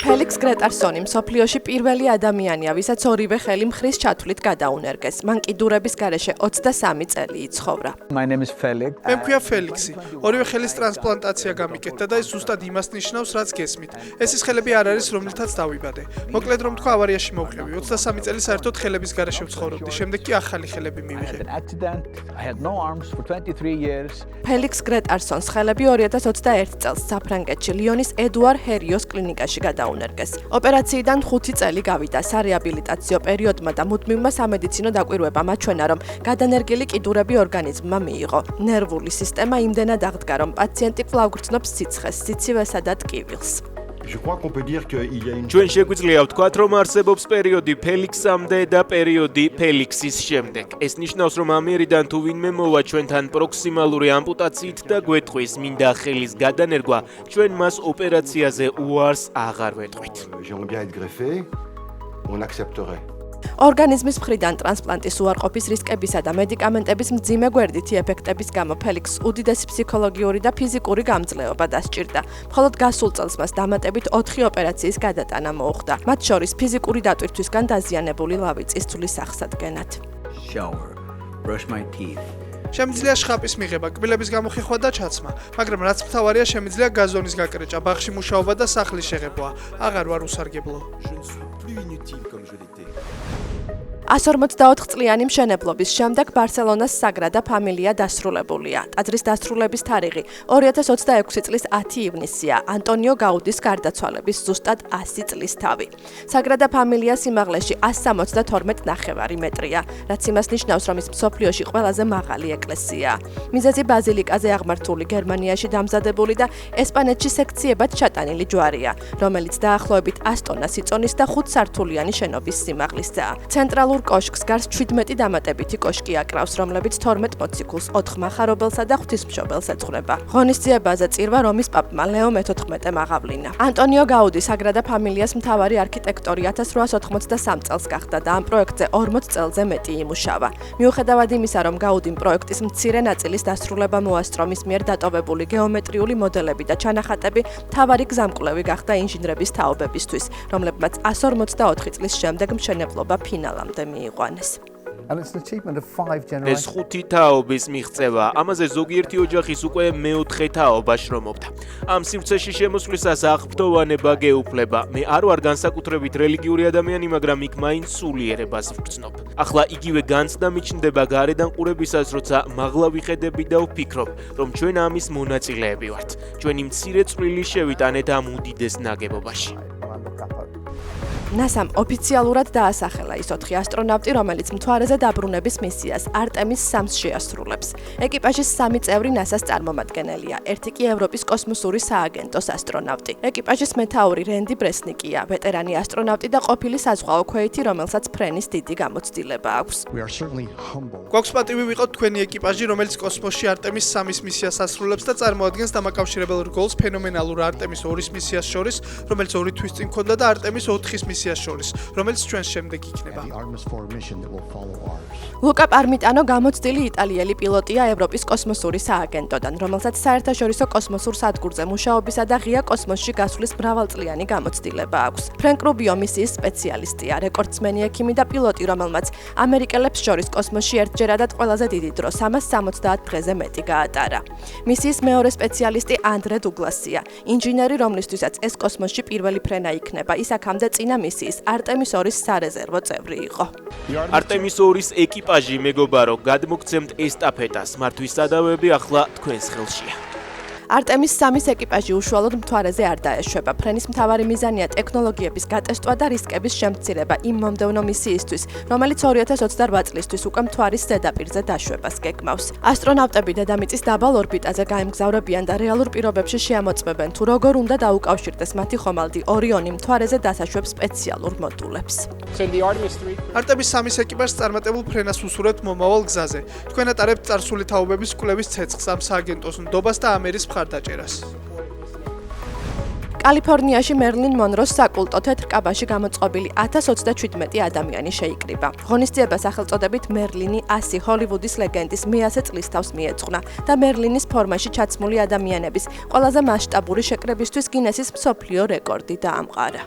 ფელიქს გრეტარსონი მსოფლიოში პირველი ადამიანია, ვისაც ორივე ხელი მხრის ჩათვლით გადაუნერგეს. მან კიდურების გარეშე 23 წელი იცხოვრა. My name is Felix. მე მქვია ფელიქსი. ორივე ხელის ტრანსპლანტაცია გამიკეთდა და ეს ზუსტად იმას ნიშნავს, რაც გესმით. ეს ის ხელები არ არის, რომლითაც დავიბადე. მოკლედ რომ თქვა, ავარიაში მოვყევი. 23 წელი საერთოდ ხელების გარეშე ვცხოვრობდი. შემდეგ კი ახალი ხელები I მივიღე. had an accident. I had no arms for 23 years. ფელიქს გრეტარსონს ხელები 2021 წელს საფრანგეთში ლიონის ედუარ ჰერიოს კლინიკაში გადაუნერგეს. ოპერაციიდან 5 წელი გავიდა. სარეაბილიტაციო პერიოდმა და მუდმივმა სამედიცინო დაკვირვებამ აჩვენა, რომ გადანერგილი კიდურები ორგანიზმმა მიიღო. ნერვული სისტემა იმდენად აღდგა, რომ პაციენტი კვლავ გრძნობს სიცხეს, სიცივესა და ტკივილს. Je crois qu'on peut dire qu'il y a une ჩვენ შეგვიძლია ვთქვათ, რომ არსებობს პერიოდი ფელიქსამდე და პერიოდი ფელიქსის შემდეგ. ეს ნიშნავს, რომ ამიერიდან თუ ვინმე მოვა ჩვენთან პროქსიმალური ამპუტაციით და გვეტყვის მინდა ხელის გადანერგვა, ჩვენ მას ოპერაციაზე უარს აღარ ვეტყვით. j'aimerais bien être greffé, on accepterait. ორგანიზმის მხრიდან ტრანსპლანტის უარყოფის რისკებისა და მედიკამენტების მძიმე გვერდითი ეფექტების გამო ფელიქსს უდიდესი ფსიქოლოგიური და ფიზიკური გამძლეობა დასჭირდა. მხოლოდ გასულ წელს მას დამატებით 4 ოპერაციის გადატანა მოუხდა. მათ შორის ფიზიკური დატვირთვისგან დაზიანებული ლავი წისძვლის აღსადგენად. Shower. Brush my teeth. შემიძლია შხაპის მიღება, კბილების გამოხიხვა და ჩაცმა, მაგრამ რაც მთავარია, შემიძლია გაზონის გაკრეჭა, ბაღში მუშაობა და სახლის შეღებვა. აღარ ვარ უსარგებლო. 144 წლიანი მშენებლობის შემდეგ ბარსელონას საგრადა ფამილია დასრულებულია. ტაძრის დასრულების თარიღი 2026 წლის 10 ივნისია, ანტონიო გაუდის გარდაცვალების ზუსტად 100 წლის თავი. საგრადა ფამილია სიმაღლეში 172 ნახევარი მეტრია, რაც იმას ნიშნავს, რომ ის მსოფლიოში ყველაზე მაღალი ეკლესიაა. მიზეზი ბაზილიკაზე აღმართული გერმანიაში დამზადებული და ესპანეთში სექციებად ჩატანილი ჯვარია, რომელიც დაახლოებით 100 ტონას იწონის და 5 სართულიანი შენობის სიმაღლისაა. ცენტრალურ კოშკს გარს 17 დამატებითი კოშკი აკრავს, რომლებიც 12 მოციქულს, 4 მახარობელსა და ღვთისმშობელს ეძღვნება. ღონისძიებაზე წირვა რომის პაპმა ლეო მე-14-მ აღავლინა. ანტონიო გაუდი საგრადა ფამილიას მთავარი არქიტექტორი 1883 წელს გახდა და ამ პროექტზე 40 წელზე მეტი იმუშავა. მიუხედავად იმისა, რომ გაუდიმ პროექტის მცირე ნაწილის დასრულება მოასწრო მის მიერ დატოვებული გეომეტრიული მოდელები და ჩანახატები მთავარი გზამკვლევი გახდა ინჟინრების თაობებისთვის, რომლებმაც 144 წლის შემდეგ მშენებლობა ფინალამდე მიიყვანეს. And it's an achievement of 5 ეს generations. 5 თაობის მიღწევა, ამაზე ზოგიერთი ოჯახის უკვე მე-4 თაობა შრომობდა. ამ სივრცეში შემოსვლისას აღფრთოვანება გეუფლება. მე არ ვარ განსაკუთრებით რელიგიური ადამიანი, მაგრამ იქ მაინც სულიერებას ვგრძნობ. ახლა იგივე განცდა მიჩნდება გარედან ყურებისას, როცა მაღლა ვიხედები და ვფიქრობ, რომ ჩვენ ამის მონაწილეები ვართ. ჩვენი მცირე წვლილი შევიტანეთ ამ უდიდეს ნაგებობაში. NASA-მ ოფიციალურად დაასახელა ის 4 ასტრონავტი, რომელიც მთვარეზე დაბრუნების მისიას არტემის 3-ს შეასრულებს. ეკიპაჟის 3 წევრი NASA-ს წარმომადგენელია, ერთი კი ევროპის კოსმოსური სააგენტოს ასტრონავტი. ეკიპაჟის მეთაური რენდი ბრესნიკია, ვეტერანი ასტრონავტი და ყოფილი საზღვაო ქვეითი, რომელსაც ფრენის დიდი გამოცდილება აქვს. გვაქვს პატივი ვიყოთ თქვენი ეკიპაჟი, რომელიც კოსმოსში არტემის 3-ის მისიას ასრულებს და წარმოადგენს დამაკავშირებელ რგოლს ფენომენალურ არტემის 2-ის მისიას შორის, რომელიც 2 თვის წინ ჰქონდა და არტემის 4-ის მისიას შორის, რომელიც ჩვენს შემდეგ იქნება. ლუკა პარმიტანო გამოცდილი იტალიელი პილოტია ევროპის კოსმოსური სააგენტოდან, რომელსაც საერთაშორისო კოსმოსურ სადგურზე მუშაობისა და ღია კოსმოსში გასვლის მრავალწლიანი გამოცდილება აქვს. ფრენკ რუბიო მისიის სპეციალისტია, რეკორდსმენი ექიმი და პილოტი, რომელმაც ამერიკელებს შორის კოსმოსში ერთჯერადად ყველაზე დიდი დრო 370 დღეზე მეტი გაატარა. მისიის მეორე სპეციალისტი ანდრე დუგლასია, ინჟინერი, რომლისთვისაც ეს კოსმოსში პირველი ფრენა იქნება, ის აქამდე წინა მისიის არტემის 2-ის სარეზერვო წევრი იყო. არტემის 2-ის ეკიპაჟი მეგობარო, გადმოგცემთ ესტაფეტას, მართვის სადავები ახლა თქვენს ხელშია. არტემის 3-ის ეკიპაჟი უშუალოდ მთვარეზე არ დაეშვება. ფრენის მთავარი მიზანია ტექნოლოგიების გატესტვა და რისკების შემცირება იმ მომდევნო მისიისთვის, რომელიც 2028 წლისთვის უკვე მთვარის ზედაპირზე დაშვებას გეგმავს. ასტრონავტები დედამიწის დაბალ ორბიტაზე გაემგზავრებიან და რეალურ პირობებში შეამოწმებენ, თუ როგორ უნდა დაუკავშირდეს მათი ხომალდი ორიონი მთვარეზე დასაშვებ სპეციალურ მოდულებს. არტემის 3-ის ეკიპაჟს წარმატებულ ფრენას უსურვებთ მომავალ გზაზე. თქვენ ატარებთ წარსული თაობების კვლევის ცეცხლს, ამ სააგენტოს ნდობას და ამერის მხარდაჭერას. კალიფორნიაში მერლინ მონროს საკულტო თეთრ კაბაში გამოწყობილი 1027 ადამიანი შეიკრიბა. ღონისძიება სახელწოდებით მერლინი 100 ჰოლივუდის ლეგენდის მე-100 წლისთავს მიეძღვნა და მერლინის ფორმაში ჩაცმული ადამიანების ყველაზე მასშტაბური შეკრებისთვის გინესის მსოფლიო რეკორდი დაამყარა.